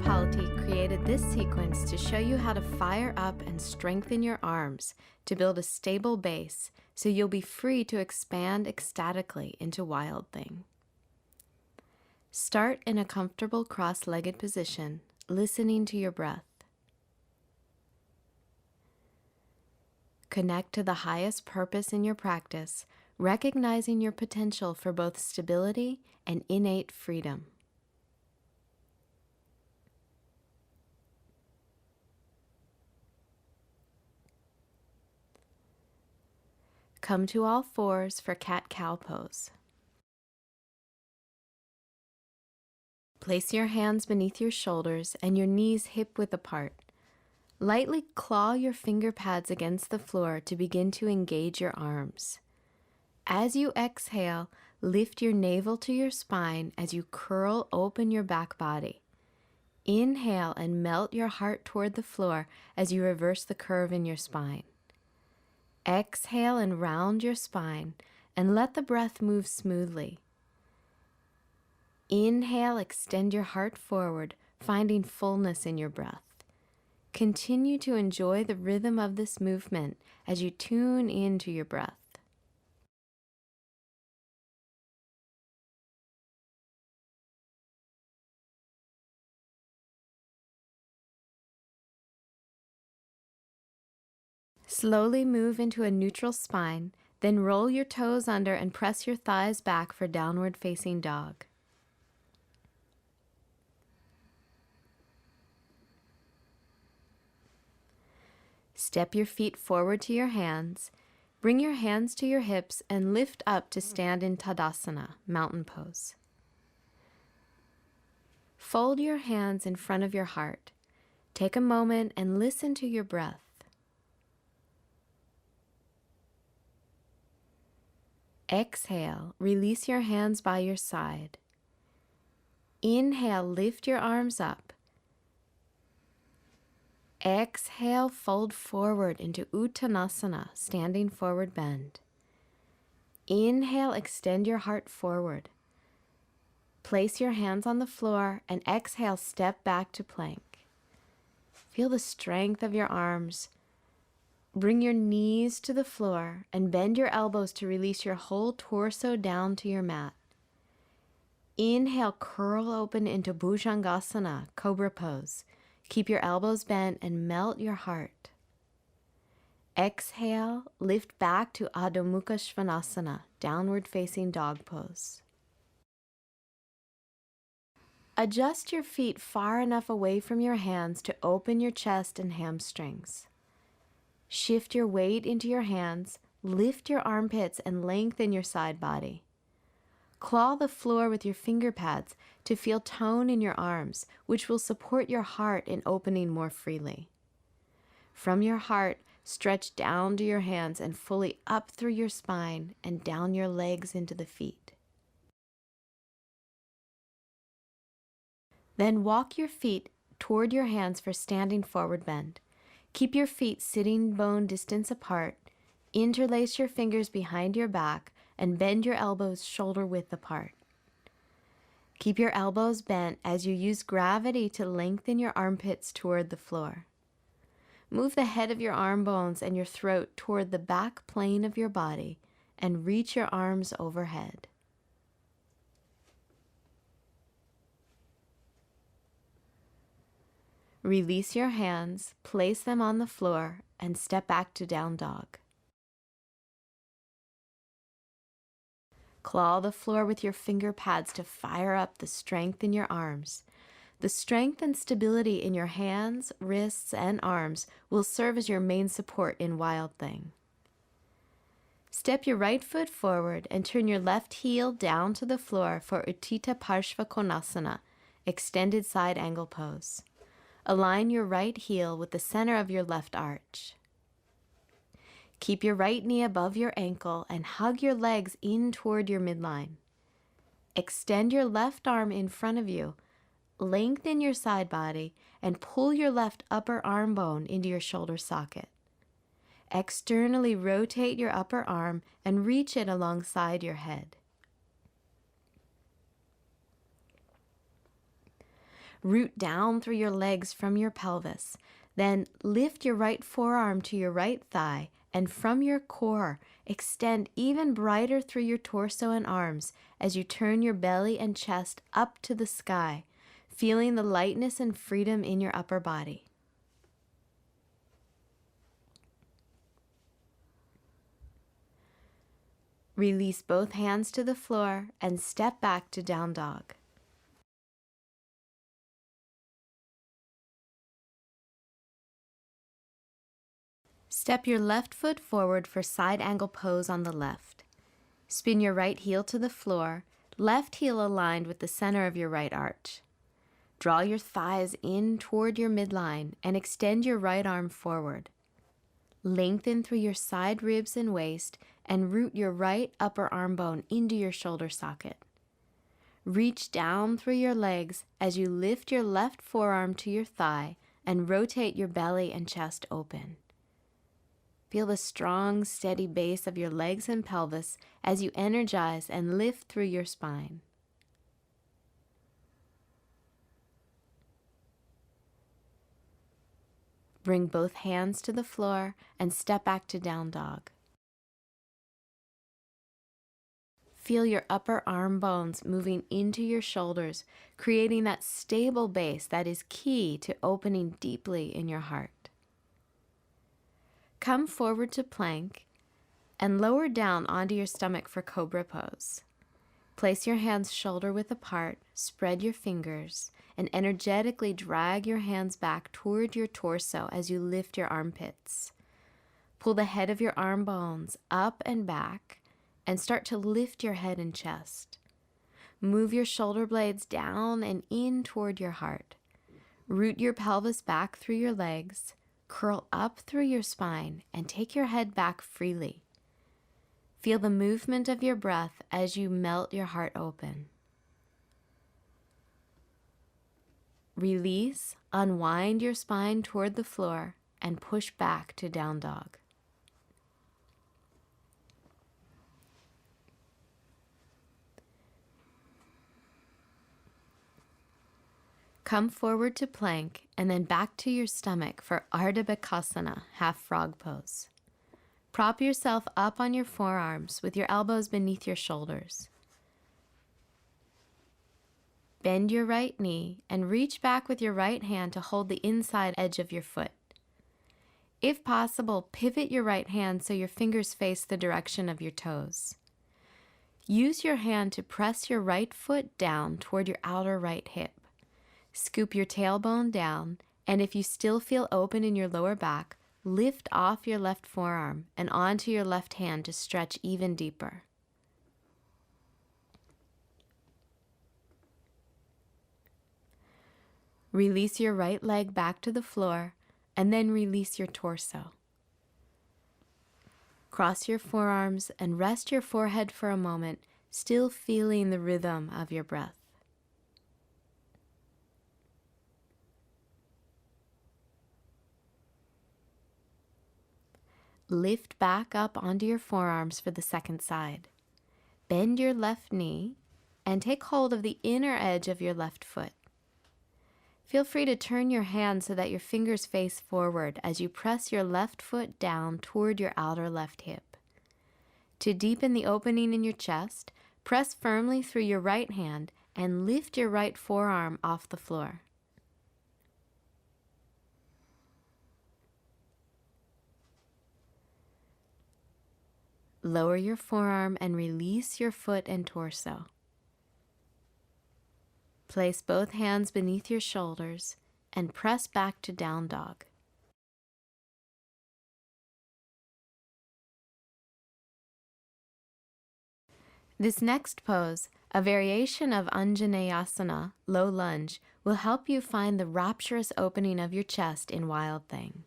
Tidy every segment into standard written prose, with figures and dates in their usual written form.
Ippoliti created this sequence to show you how to fire up and strengthen your arms to build a stable base so you'll be free to expand ecstatically into Wild Thing. Start in a comfortable cross-legged position, listening to your breath. Connect to the highest purpose in your practice, recognizing your potential for both stability and innate freedom. Come to all fours for cat-cow pose. Place your hands beneath your shoulders and your knees hip-width apart. Lightly claw your finger pads against the floor to begin to engage your arms. As you exhale, lift your navel to your spine as you curl open your back body. Inhale and melt your heart toward the floor as you reverse the curve in your spine. Exhale and round your spine and let the breath move smoothly. Inhale, extend your heart forward, finding fullness in your breath. Continue to enjoy the rhythm of this movement as you tune into your breath. Slowly move into a neutral spine, then roll your toes under and press your thighs back for downward facing dog. Step your feet forward to your hands. Bring your hands to your hips and lift up to stand in Tadasana, mountain pose. Fold your hands in front of your heart. Take a moment and listen to your breath. Exhale, release your hands by your side. Inhale, lift your arms up. Exhale, fold forward into Uttanasana, standing forward bend. Inhale, extend your heart forward. Place your hands on the floor and exhale, step back to plank. Feel the strength of your arms. Bring your knees to the floor and bend your elbows to release your whole torso down to your mat. Inhale, curl open into Bhujangasana, cobra pose. Keep your elbows bent and melt your heart. Exhale, lift back to Adho Mukha Svanasana, downward facing dog pose. Adjust your feet far enough away from your hands to open your chest and hamstrings. Shift your weight into your hands, lift your armpits and lengthen your side body. Claw the floor with your finger pads to feel tone in your arms, which will support your heart in opening more freely. From your heart, stretch down to your hands and fully up through your spine and down your legs into the feet. Then walk your feet toward your hands for standing forward bend. Keep your feet sitting bone distance apart, interlace your fingers behind your back, and bend your elbows shoulder width apart. Keep your elbows bent as you use gravity to lengthen your armpits toward the floor. Move the head of your arm bones and your throat toward the back plane of your body and reach your arms overhead. Release your hands, place them on the floor, and step back to down dog. Claw the floor with your finger pads to fire up the strength in your arms. The strength and stability in your hands, wrists, and arms will serve as your main support in Wild Thing. Step your right foot forward and turn your left heel down to the floor for Utthita Parshva Konasana, extended side angle pose. Align your right heel with the center of your left arch. Keep your right knee above your ankle and hug your legs in toward your midline. Extend your left arm in front of you, lengthen your side body, and pull your left upper arm bone into your shoulder socket. Externally rotate your upper arm and reach it alongside your head. Root down through your legs from your pelvis. Then lift your right forearm to your right thigh, and from your core, extend even brighter through your torso and arms as you turn your belly and chest up to the sky, feeling the lightness and freedom in your upper body. Release both hands to the floor and step back to down dog. Step your left foot forward for side angle pose on the left. Spin your right heel to the floor, left heel aligned with the center of your right arch. Draw your thighs in toward your midline and extend your right arm forward. Lengthen through your side ribs and waist and root your right upper arm bone into your shoulder socket. Reach down through your legs as you lift your left forearm to your thigh and rotate your belly and chest open. Feel the strong, steady base of your legs and pelvis as you energize and lift through your spine. Bring both hands to the floor and step back to down dog. Feel your upper arm bones moving into your shoulders, creating that stable base that is key to opening deeply in your heart. Come forward to plank and lower down onto your stomach for cobra pose. Place your hands shoulder width apart, spread your fingers, and energetically drag your hands back toward your torso as you lift your armpits. Pull the head of your arm bones up and back and start to lift your head and chest. Move your shoulder blades down and in toward your heart. Root your pelvis back through your legs, curl up through your spine, and take your head back freely. Feel the movement of your breath as you melt your heart open. Release, unwind your spine toward the floor, and push back to down dog. Come forward to plank and then back to your stomach for Ardha Bakasana, half frog pose. Prop yourself up on your forearms with your elbows beneath your shoulders. Bend your right knee and reach back with your right hand to hold the inside edge of your foot. If possible, pivot your right hand so your fingers face the direction of your toes. Use your hand to press your right foot down toward your outer right hip. Scoop your tailbone down, and if you still feel open in your lower back, lift off your left forearm and onto your left hand to stretch even deeper. Release your right leg back to the floor, and then release your torso. Cross your forearms and rest your forehead for a moment, still feeling the rhythm of your breath. Lift back up onto your forearms for the second side. Bend your left knee and take hold of the inner edge of your left foot. Feel free to turn your hand so that your fingers face forward as you press your left foot down toward your outer left hip. To deepen the opening in your chest, press firmly through your right hand and lift your right forearm off the floor. Lower your forearm and release your foot and torso. Place both hands beneath your shoulders and press back to down dog. This next pose, a variation of Anjaneyasana, low lunge, will help you find the rapturous opening of your chest in Wild Thing.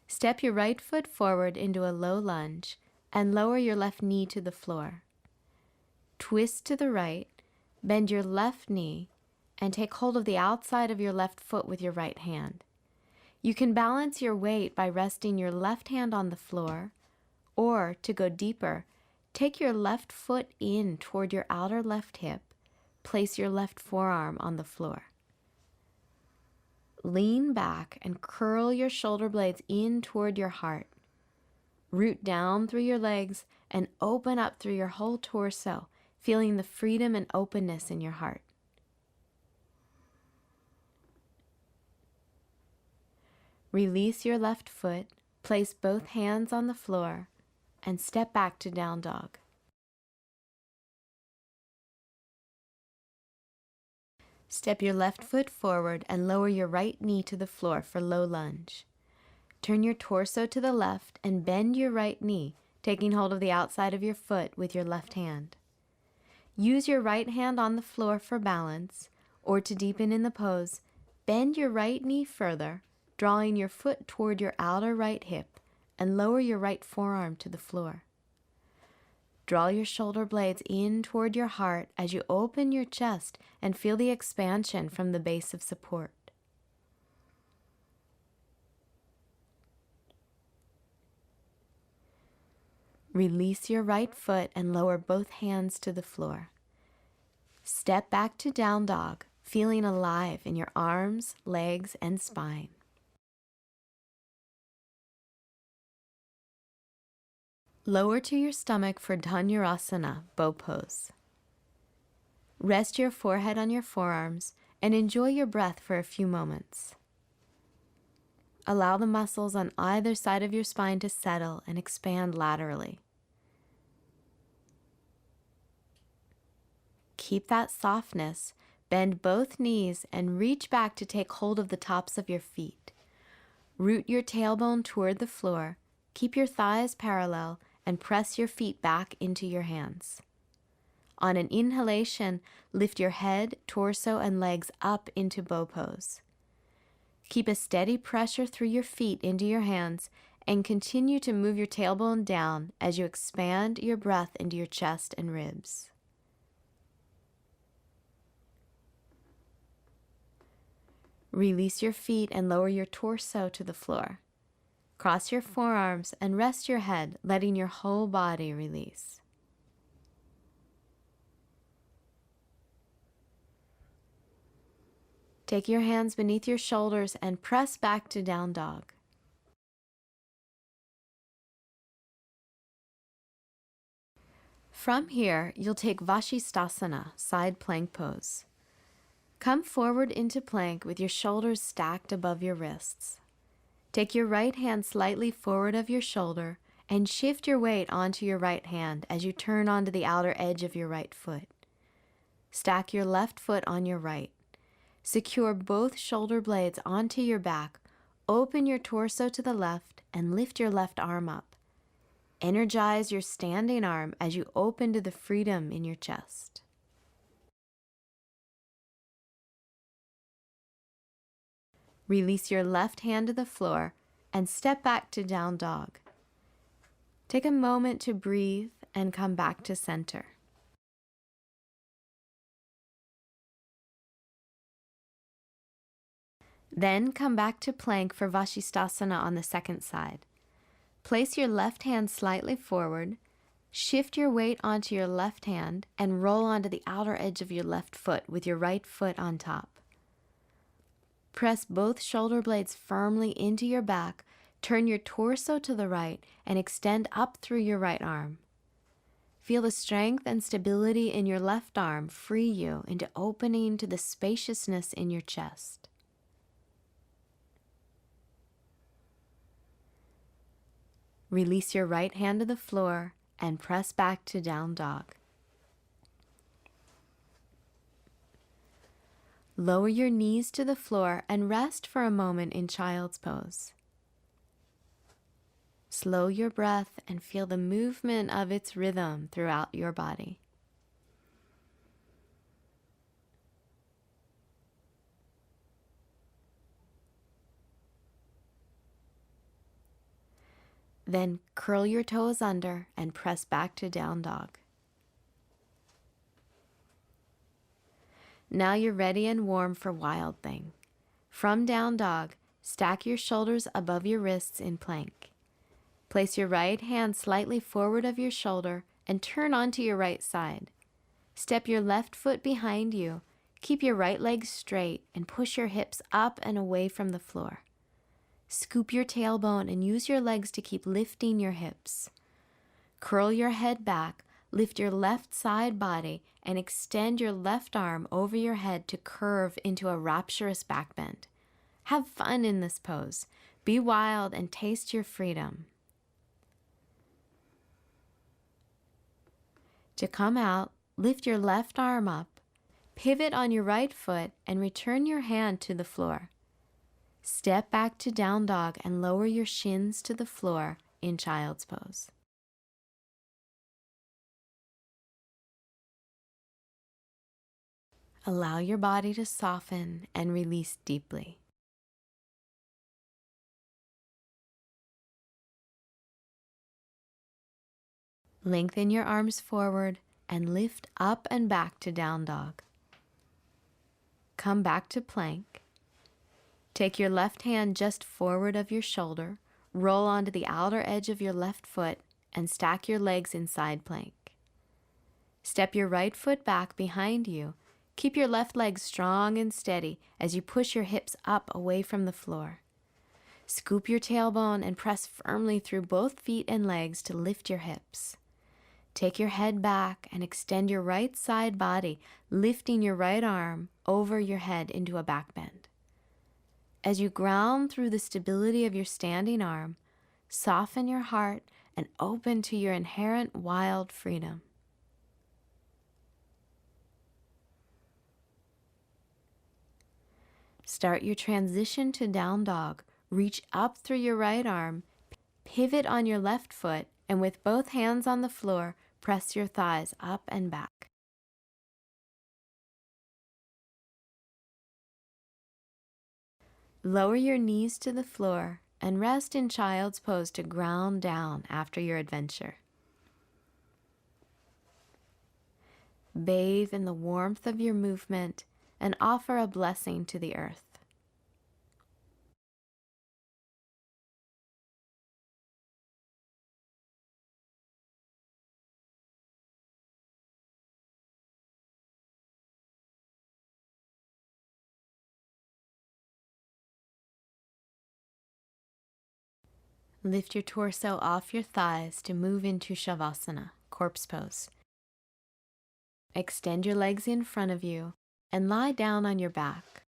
Step your right foot forward into a low lunge and lower your left knee to the floor. Twist to the right, bend your left knee, and take hold of the outside of your left foot with your right hand. You can balance your weight by resting your left hand on the floor, or, to go deeper, take your left foot in toward your outer left hip, place your left forearm on the floor. lean back and curl your shoulder blades in toward your heart. Root down through your legs and open up through your whole torso, feeling the freedom and openness in your heart. Release your left foot, place both hands on the floor, and step back to down dog. Step your left foot forward and lower your right knee to the floor for low lunge. Turn your torso to the left and bend your right knee, taking hold of the outside of your foot with your left hand. Use your right hand on the floor for balance, or to deepen in the pose, bend your right knee further, drawing your foot toward your outer right hip, and lower your right forearm to the floor. Draw your shoulder blades in toward your heart as you open your chest and feel the expansion from the base of support. Release your right foot and lower both hands to the floor. Step back to down dog, feeling alive in your arms, legs, and spine. Lower to your stomach for Dhanurasana, bow pose. Rest your forehead on your forearms and enjoy your breath for a few moments. Allow the muscles on either side of your spine to settle and expand laterally. Keep that softness, bend both knees, and reach back to take hold of the tops of your feet. Root your tailbone toward the floor, keep your thighs parallel, and press your feet back into your hands. On an inhalation, lift your head, torso, and legs up into bow pose. Keep a steady pressure through your feet into your hands and continue to move your tailbone down as you expand your breath into your chest and ribs. Release your feet and lower your torso to the floor. Cross your forearms and rest your head, letting your whole body release. Take your hands beneath your shoulders and press back to down dog. From here, you'll take Vashisthasana, side plank pose. Come forward into plank with your shoulders stacked above your wrists. Take your right hand slightly forward of your shoulder and shift your weight onto your right hand as you turn onto the outer edge of your right foot. Stack your left foot on your right. Secure both shoulder blades onto your back, open your torso to the left, and lift your left arm up. Energize your standing arm as you open to the freedom in your chest. Release your left hand to the floor and step back to down dog. Take a moment to breathe and come back to center. Then come back to plank for Vashisthasana on the second side. Place your left hand slightly forward, shift your weight onto your left hand, and roll onto the outer edge of your left foot with your right foot on top. Press both shoulder blades firmly into your back, turn your torso to the right, and extend up through your right arm. Feel the strength and stability in your left arm free you into opening to the spaciousness in your chest. Release your right hand to the floor and press back to down dog. Lower your knees to the floor and rest for a moment in child's pose. Slow your breath and feel the movement of its rhythm throughout your body. Then curl your toes under and press back to down dog. Now you're ready and warm for Wild Thing. From down dog, stack your shoulders above your wrists in plank. Place your right hand slightly forward of your shoulder and turn onto your right side. Step your left foot behind you, Keep your right leg straight and push your hips up and away from the floor. Scoop your tailbone and use your legs to keep lifting your hips. Curl your head back, lift your left side body, and extend your left arm over your head to curve into a rapturous back bend. Have fun in this pose. Be wild and taste your freedom. To come out, lift your left arm up, pivot on your right foot, and return your hand to the floor. Step back to down dog and lower your shins to the floor in child's pose. Allow your body to soften and release deeply. Lengthen your arms forward and lift up and back to down dog. Come back to plank. Take your left hand just forward of your shoulder, roll onto the outer edge of your left foot, and stack your legs in side plank. Step your right foot back behind you. Keep your left leg strong and steady as you push your hips up away from the floor. Scoop your tailbone and press firmly through both feet and legs to lift your hips. Take your head back and extend your right side body, lifting your right arm over your head into a back bend. As you ground through the stability of your standing arm, soften your heart and open to your inherent wild freedom. Start your transition to down dog. Reach up through your right arm, pivot on your left foot, and with both hands on the floor, press your thighs up and back. Lower your knees to the floor and rest in child's pose to ground down after your adventure. Bathe in the warmth of your movement and offer a blessing to the earth. Lift your torso off your thighs to move into Shavasana, corpse pose. Extend your legs in front of you and lie down on your back.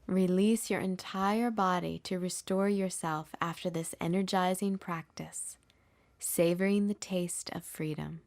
Release your entire body to restore yourself after this energizing practice, savoring the taste of freedom.